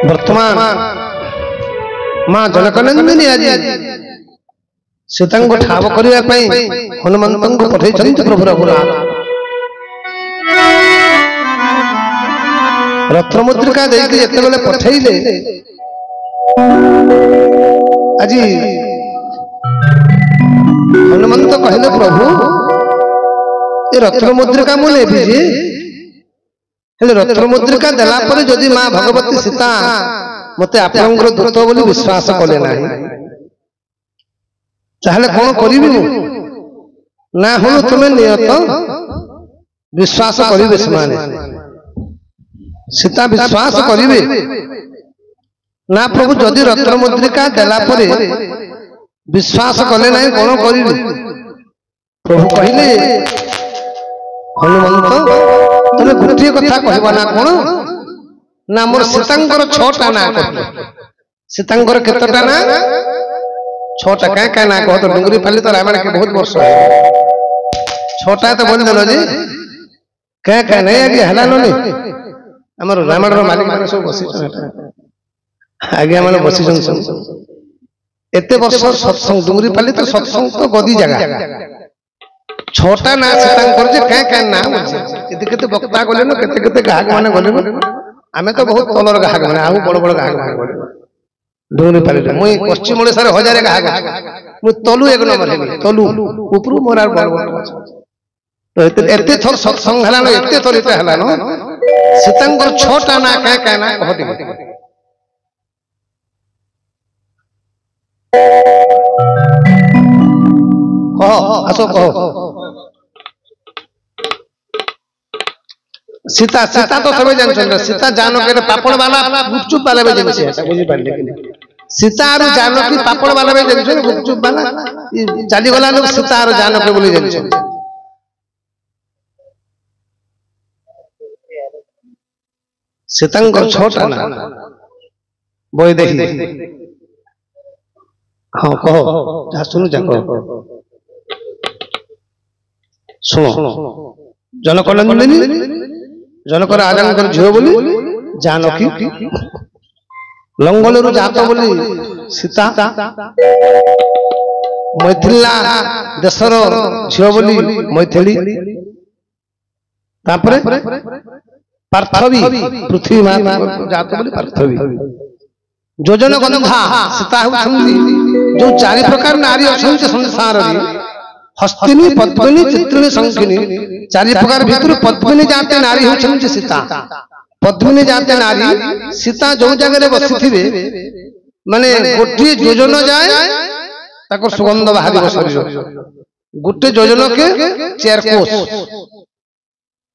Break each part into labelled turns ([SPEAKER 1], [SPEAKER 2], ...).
[SPEAKER 1] वर्तमान माँ जनकनंदिनी आज सीता को ठाव करने हनुमंत को पठे प्रभु रघुनाथ रत्नमुद्रिका देके जिते पठेले आज हनुमंत कहले प्रभु ये रत्नमुद्रिका मु लेबी जे रत्नमुद्रिका देला परे जदि माँ भगवती सीता मते आपनकर दूत बोली विश्वास कले नाही ताहले कोन करिवि ना हो तुमे नियत विश्वास करिवे समान सीता विश्वास करिवे ना प्रभु जदि रत्नमुद्रिका देला परे विश्वास कले नाही कोन करिवि प्रभु कहिले हनुमंत तुम गोटे कथा कहब ना कौन ना मोर सीतांकर 6टा ना सीतांकर केतटा ना 6टा क्या क्या ना कह तो डुंगरी पाली तो रामायण के बहुत वर्ष 6टा तो बोल देलो जी क्या क्या नहीं आगे हला नी आम रामायण मालिक मैंने सब बसी आगे मैंने बसी एत वर्ष सत्संग डुंगरी पाली तो सत्संग तो गदी जगह 6टा ना सीतांकर जे क्या क्या ना केते केते वक्ता गले न केते केते गाहक माने गले आमे तो बहुत तलर गाहक माने आउ बड़ बड़ गाहक माने गले डोनी पाले मुई पश्चिम ओडिसा रे 1000 गाहक मु तलु एक नंबर हेली तलु ऊपरू मोर बड़ बड़ तो एते थर सत्संग हला न एते थर एते हला न सीतांकर 6टा ना क्या क्या ना कहती आसो कहो सीता सीता तो सब जानछन सीता जानकी रे पापड़ वाला गुपचुप वाला बे जानछे ऐसा बुझी पाले कि सीता और जानकी पापड़ वाला बे जानछे गुपचुप वाला चाली वाला लोग सीता और जानकी बोली जानछे सीतांकर 6टा ना बोय देखि हां कहो जा सुनु जा कहो सुनो जनकनंदिनी जनक राजा झील बोली जानकी लंगल जात बोली सीता मैथिला देशर झील बोली मैथिली पार्थवी पृथ्वी माता जात बोली पार्थवी योजन गंधा सीता जो 4 प्रकार नारी अच्छा संसार हस्तिनी पद्मिनी चित्रिणी शंखिनी 4 प्रकार भीतर पद्मिनी जाते नारी होछन सीता पद्मिनी जाते नारी सीता जो जगह बसी थिबे माने गोटे योजन जाए ताको सुगंध बाहर शरीर गोटे योजन के 4 कोस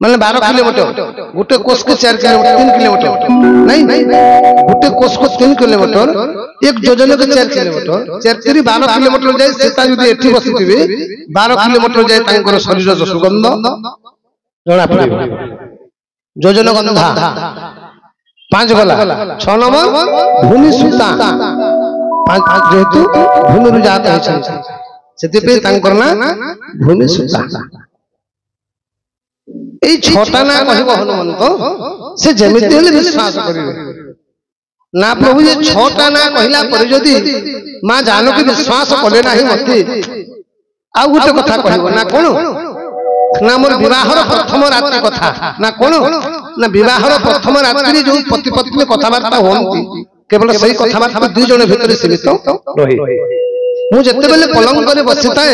[SPEAKER 1] माने 12 किलोमीटर गोटे कोस के 4 किलोमीटर 3 किलोमीटर नहीं गोटे कोस को 3 किलोमीटर एक योजन के 4 किलोमीटर 4 3 12 किलोमीटर जाए सीता यदि एठी बसिथिबे 12 किलोमीटर जाए तांकर शरीर जो सुगंध जणा पड़े योजन गंधा 5 गला 6 नंबर भूमि सुता 5 जेतु भूमि रु जात है सेति पे तांकर ना भूमि सुता ए 6टा ना कहबो हनुमंत से जेमिति हेले विश्वास करिवे ना प्रभु ये 6टा ना कहला पर जदी मां जानकी विश्वास कले नाही मते आ गुटे कथा कहबो ना कोन ना मोर विवाहर प्रथम रात्रि कथा ना कोन ना विवाहर प्रथम रात्रि जो पति पत्नी कथा बार्ता होंती केवल सही कथा बार्ता 2 जण भीतर सीमित रही मु जते बेले पलंग करे बसिताए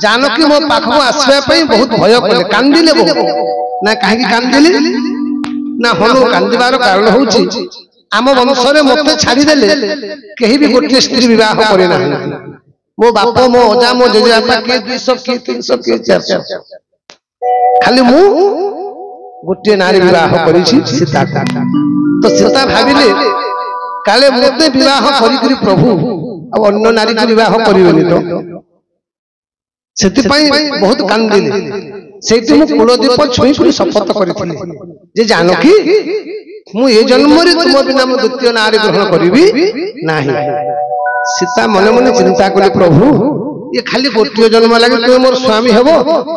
[SPEAKER 1] जानकी मो पाखो आसबा पई बहुत भय कले कांदिले बहुत ना काहे कांदिले ना हनु कांदिबार कारण होउची आम वंश रे मते छाड़ी देले केही भी गोटे स्त्री विवाह करे ना मो बाप मो अजा मो जेजेबापा के 200 के 300 के 400 खाली मु गोटे नारी विवाह करिछि सीता तो सीता भाबिले काले मते विवाह करी प्रभु अब अन्य नारी को विवाह करिवनी तो सेति पई बहुत कांदिले सेति मु कुलदीप छुई करी शपथ करथिली जे जानकी मु ए जन्म रे तुम बिना मु द्वितीय नारी ग्रहण करिवि नाही सीता मन मन चिंता कले प्रभु ये खाली गोटे जन्म लगे तुम मोर स्वामी हेब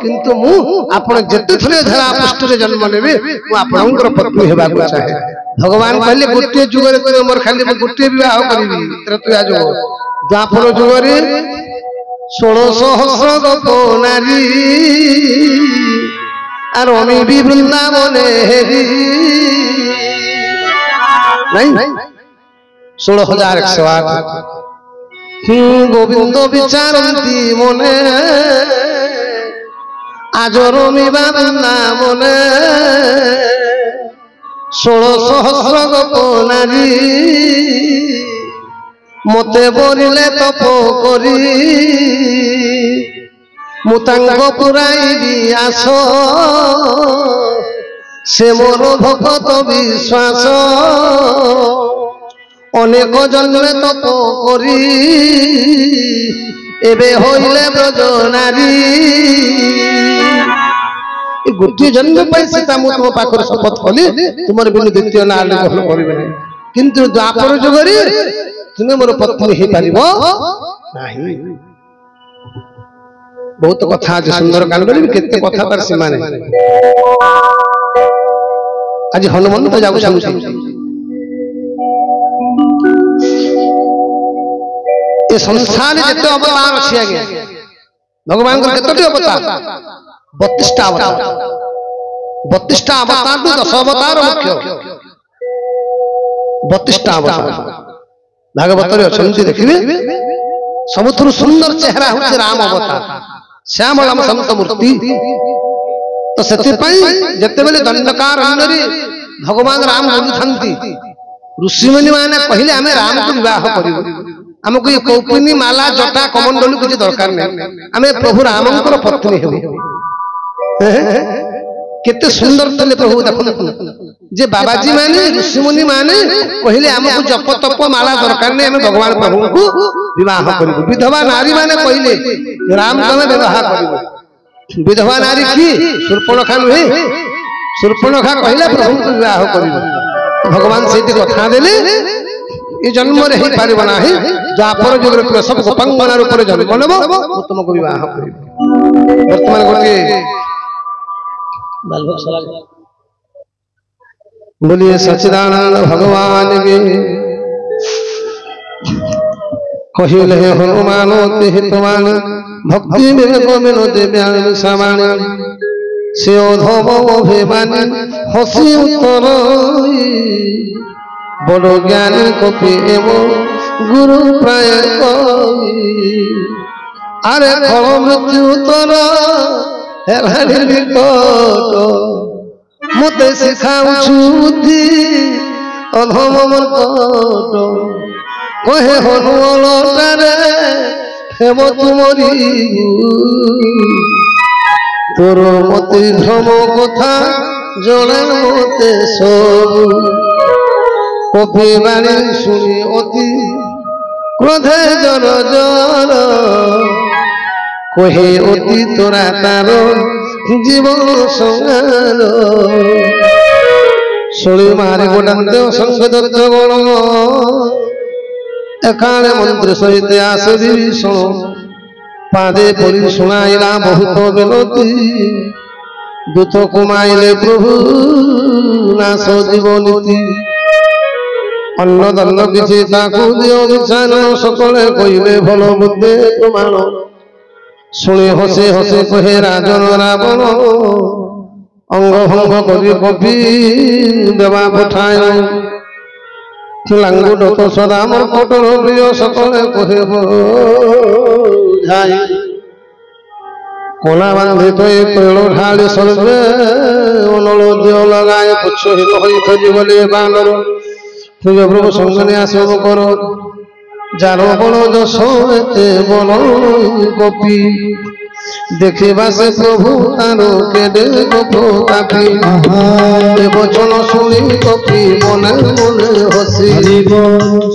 [SPEAKER 1] किंतु मु आपण जेते थरे धरा पृष्ठ रे जन्म लेबे मु आपणकर पत्नी हेबा को चाहे भगवान कहले गोटे जुग रे तुम मोर खाली गोटे विवाह करबी तू आज द्वापर जुग रे 1600 गप नारी আর আমি বৃন্দাবনে হেরি নাই 16,108 গোবিন্দ বিচারন্তি মনে আজ রমিবা বৃন্দাবনে 16,000 গপ নারী মতে বরিলে তপ করি मुतांग पुराइबी आस से मोर भगत विश्वास अनेक जन्मे तप करी एबे होइले ब्रज नारी गोटे जन्म पाई सीता मु तुम पाखर शपथ कली तुमर बिनु द्वितीय ना ग्रहण करिबे किंतु द्वापर जुगरे तुमे मोर पत्नी हे पारिबो नाही बहुत कथा आज सुंदर कांड केते कथा तार सीमा नहीं आज हनुमंत जाऊ ये संसार जिते अवतार अच्छी आगे भगवान केतोटी अवतार 32 अवतार 32 अवतार 10 अवतार मुख्य 32 अवतार भागवत देखिए सबुठ सुंदर चेहरा हूँ राम अवतार श्याम राम संत मूर्ति तो से जिते बेले दंडकारण्य भगवान राम बोलुंट ऋषिमुनि मैंने कहले आम राम को विवाह करूँ आमको ये कौपिनी माला जटा कमंडल किसी दरकार नहीं आम प्रभु राम पत्नी हो केते सुंदर थे प्रभु देख जे बाबाजी माने ऋषिमुनि माने कहले आमको जप तप माला दरकार नहीं आम भगवान प्रभु को विवाह करूँ विधवा नारी माने कहले राम तुम विवाह कर विधवा नारी की शूर्पणखा नुहे शूर्पणखा कहले प्रभु को विवाह कर भगवान से कथा देले ये जन्म रे ही पारिबो नाही द्वापर जुग रे सब गोपांगना रूप रे जन्म लेबो तुमको विवाह कर वर्तमान गोटे बोलिए सच्चिदानंद भगवान के कहले हनुमान हितवान भक्ति विवेक विनोद व्यासावाण से अधम अभिमानी हसी उत्तर बड़ ज्ञानी कपि एवं गुरु प्राय अरे फल मृत्यु उत्तर हेलानी निकट मते शिखाउछु बुद्धि अधम मर्कट कहे हनुमलटारे हेम तुमरी तोर मति भ्रम कथा जड़े मते सब कपि बाणी शुणी अति क्रोधे जर जर कहे अति तोरा तार जीवन संगार शुणी मारे गोडान्ते संग दत्त गण एकाले मंत्र सहित आस विभीषण पादे परि शुणाइला बहुत विनती दूत कुमाइले प्रभु नाश जीवनीति अन्न दंड किसी ताकू दियो विचार सकले कहले भल बुद्धे प्रमाण शुणी हसे हसे कहे राजन रावण अंग भंग करी कपि देवा पठाय लांगुड तो सदा मोर कटल प्रिय सकले कहे बुझाई कोना बांधि तो पेड़ ढाली सर्वे अनल दियो लगाए पुच्छहित होई खोजी बोले बानर तुझ प्रभु संगने आसब कर जार बल जस एते बल कपि देखिबा से प्रभु तार केडे गोपी वचन शुणी कपि मने मने हसी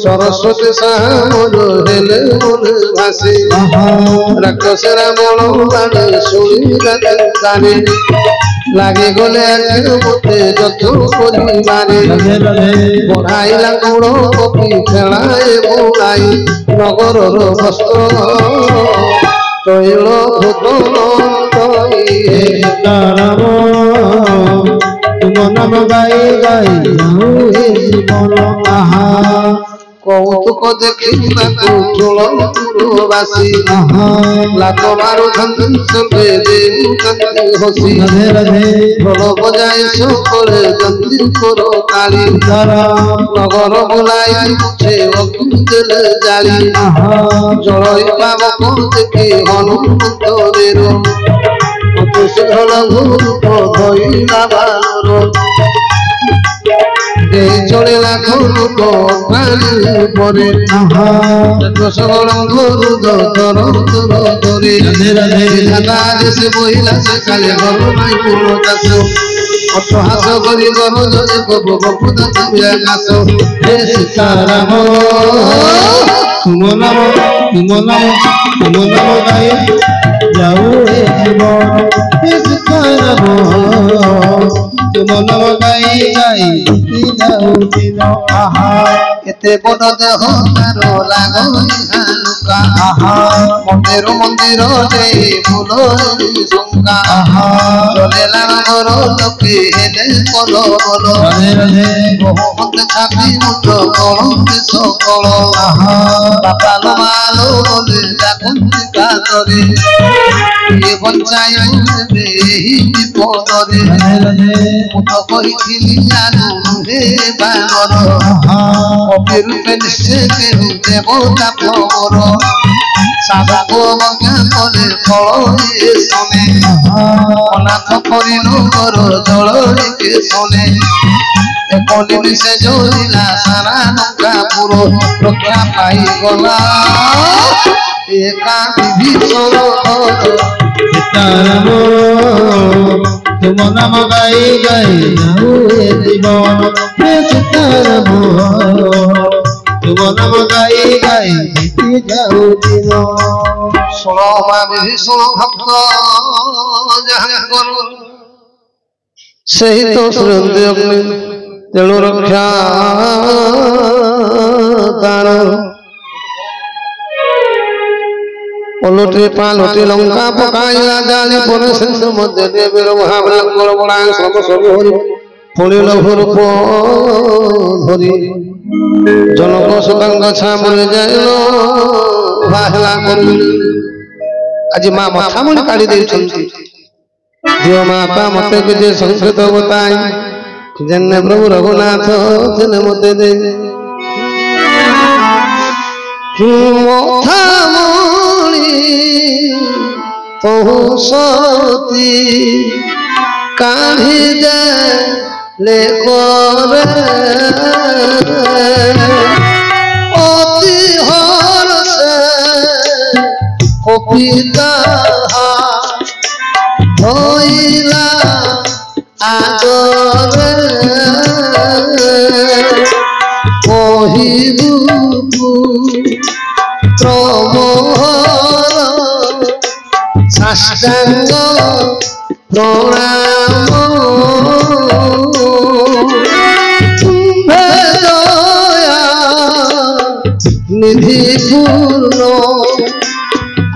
[SPEAKER 1] सरस्वती सामर हेले मने भासी राक्षस रावण बाणी शुणी गाने लागे गले मते जतु करी मारे बढ़ाइला गुण कपि खेलाए बुलाई नगर वस्त्र তৈল ভূতল
[SPEAKER 2] সীতারাম তুম নাম গাই গাই যাও হে জীবন আহা
[SPEAKER 1] কৌতুক ଦେଖିବାକୁ ତୁଳପୁରବାସୀ ଲାତ ମାରୁଥାନ୍ତି ସର୍ବେ ଦେଉଥାନ୍ତି ହସି
[SPEAKER 2] ରାଧେ ରାଧେ
[SPEAKER 1] ଢୋଲ ବଜାଇ ସକଳେ ଚନ୍ଦ୍ରୀଙ୍କର ତାଳି ନଗର ବୁଲାଇ ମୁଛେ ଅଗ୍ନି ଦେଲେ ଜାଳି ଜଳଇ ପାବକ ଦେଖି ହନୁମନ୍ତ ବୀର ଅତି ଶୀଘ୍ର ଭୂତ ଧଇଲା ବାନର চলিলা খোলুক প্রাণী পরে বহিলা সে কালে ঘর নাই পূর্ণ চাষ অট্টহাস করি গর জলে আকাশ হে সীতারাম
[SPEAKER 2] তুম নাম গাই যাও হে জীবন হে সীতারাম তুম নাম গাই গাই যাও দিন আহা
[SPEAKER 1] এতে বড় দেহ তার লাগই হালুকা মন্দির মন্দির রে ফুল শঙ্কা জলে লাঙ্গর লোকে হেলে কল বল বহুমত ছাপি মুঠ কলকে সকল বাপাল মালো বলে ডাকুন্তি কাতরে ইয়ে বঞ্চাই নেবে এই বিপদরে মুঠ কইছিলি জানু হে বানর অবিরূপে নিশ্চে কেহু দেবতা প্রবর সাধক অবজ্ঞা কলে ফল শোনে অনাথ করিল ঘর জলকে শোনে একলি মিশে জ্বলিলা সারা লঙ্কাপুর রক্ষা পাইগলা একা বিভীষণ
[SPEAKER 2] সীতারাম তুম নাম গাই গাই যাও হে জীবন হে সীতারাম তুম নাম গাই গাই যাও দিন
[SPEAKER 1] শোণ মা বিভীষণ ভক্ত যাহা করু সেই তো সুরন্দি অগ্নি তেণু রক্ষা তার ওলটে পালটে লঙ্কা পকাইলা জালি পরে শেষ মধ্যে দেবের মহাবলঙ্কর বড়ায় সব সব হরি পড়িল ভূরূপ ধরি জনক সুতাঙ্গ ছামুড়ি যাইল বাহলা করি আজ মা মথামুড়ি কাଢି ଦେଇଛନ୍ତି ଦିଅ ମାତା ମତେ କିଛି ସଂସ୍କୃତ ବତାଇ ଜେନେ ପ୍ରଭୁ ରଘୁନାଥ ଜେନେ ମତେ ଦେ ମଥାମୁড়ି ତହୁ ସତୀ କାଢି ଦେଲେ করে অতি হরসে কপিতা হইলা আগরে কহিবু প্রমোহর সাষ্টাঙ্গ প্রণাম তুম্ভে দয়া নিধি পূর্ণ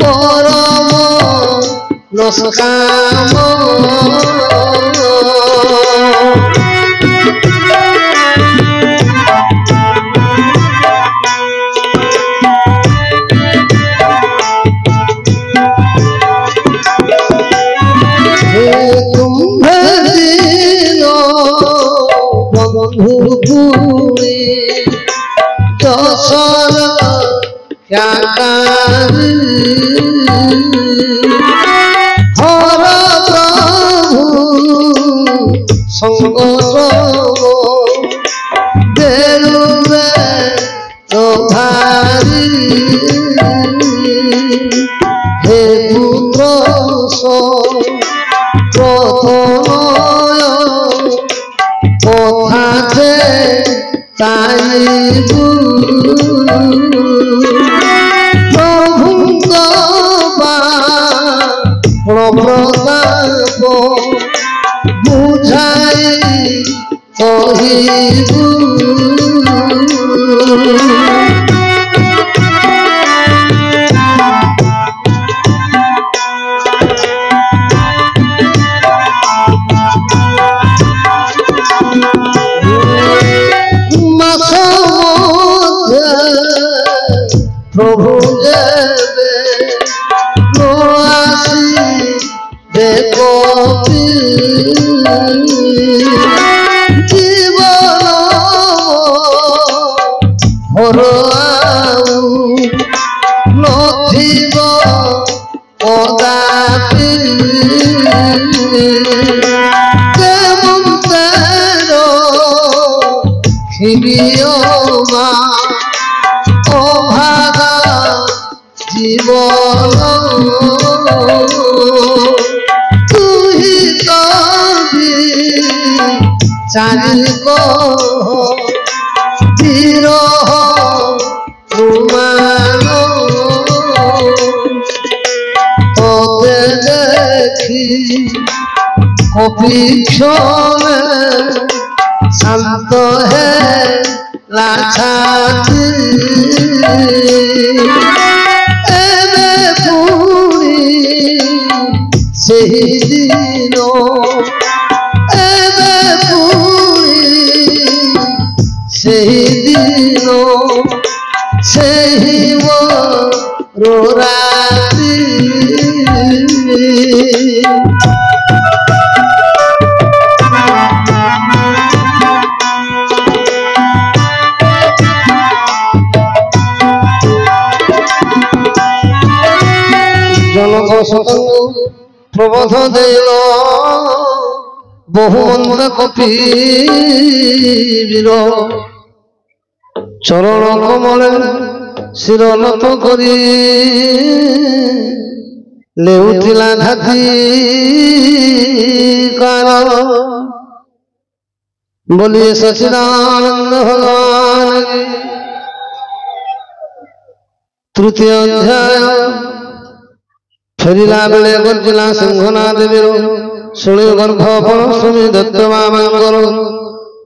[SPEAKER 1] করম নস্কাম তুম্ভে দিল বন্ধু পুরী দশর খ্যাকারি হর প্রভু সঙ্গ দেরুবে তোধারি হে পুত্র প্রথময় কথাতে তাইবু প্রভুঙ্গ প্রতাপ বুঝাই কহিবু মা অভাগা জীবন তুই তো চারিব বিরহ তুমান তোতে দেখি কপিক্ষণে শান্ত হে লাছাতি এবে পুরি সেই দিন এবে পুরি সেই দিন সেই রাত্রি জনক শতঙ্গ প্রবোধ দিল বহু মন্দ কপিবীর চরণ কমলে শিরনত করি লেউথিলা ঘাতি কার বলি সচিদানন্দ ভগবান তৃতীয় অধ্যায় ফেরিলা বেলে গর্জিলা সিংহনা দেবীর শুনি গর্ভপণ শুনি দত্ত বাবাঙ্গর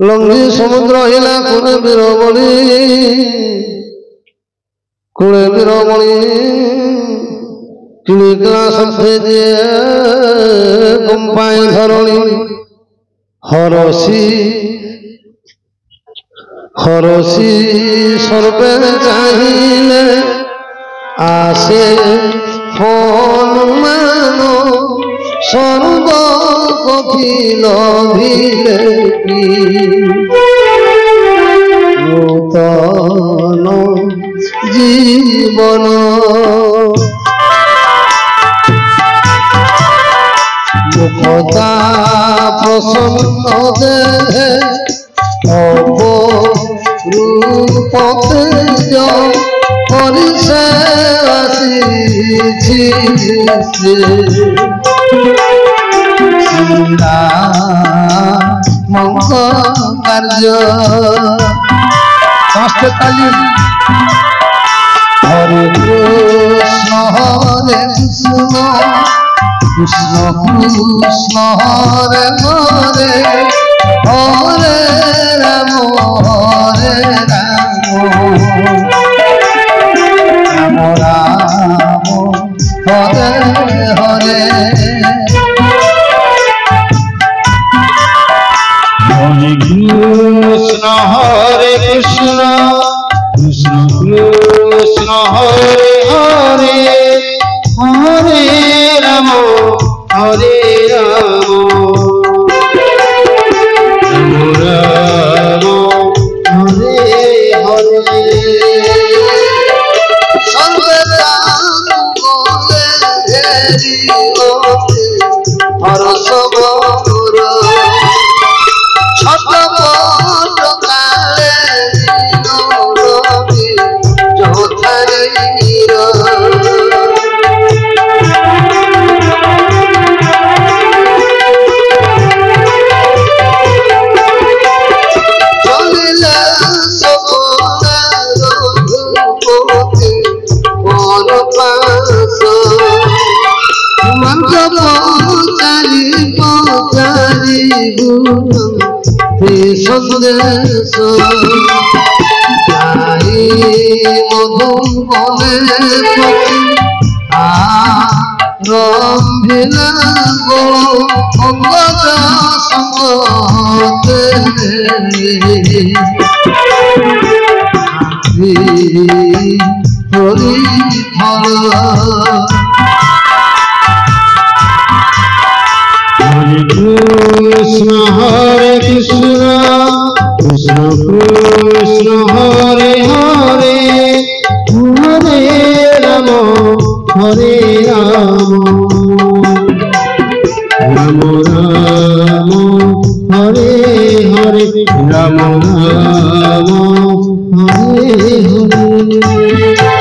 [SPEAKER 1] লঙ্ঘি সমুদ্র হিলা কুড়ে বীরমণি কুড়ে বীরমণি কিলিকলা শব্দে দিয়ে কম্পাই ধরণী হরসি হরসি সর্বে চাহিলে আসে হনুমান সর্ব কপিল ভিলে নূতন জীবন মুখতা প্রসন্ন দেহে অপরূপ তেজ হরিষে আসিছি মঙ্গ কার্য সমস্ত কালী হরে কৃষ্ণ কৃষ্ণ কৃষ্ণ হরে হরে হরে রাম হরে রাম রাম রাম হরে হরে
[SPEAKER 2] হরে কৃষ্ণ হরে কৃষ্ণ কৃষ্ণ কৃষ্ণ হরে হরে হরে রাম হরে রাম রাম রাম হরে হরে
[SPEAKER 1] সন্দেশ মধু বলে রম্ভিলা অঙ্গজ সঙ্গতে হরি ফল
[SPEAKER 2] হরে কৃষ্ণ হরে কৃষ্ণ কৃষ্ণ কৃষ্ণ হরে হরে হরে রাম হরে রাম রাম রাম হরে হরে রাম রাম হরে হরে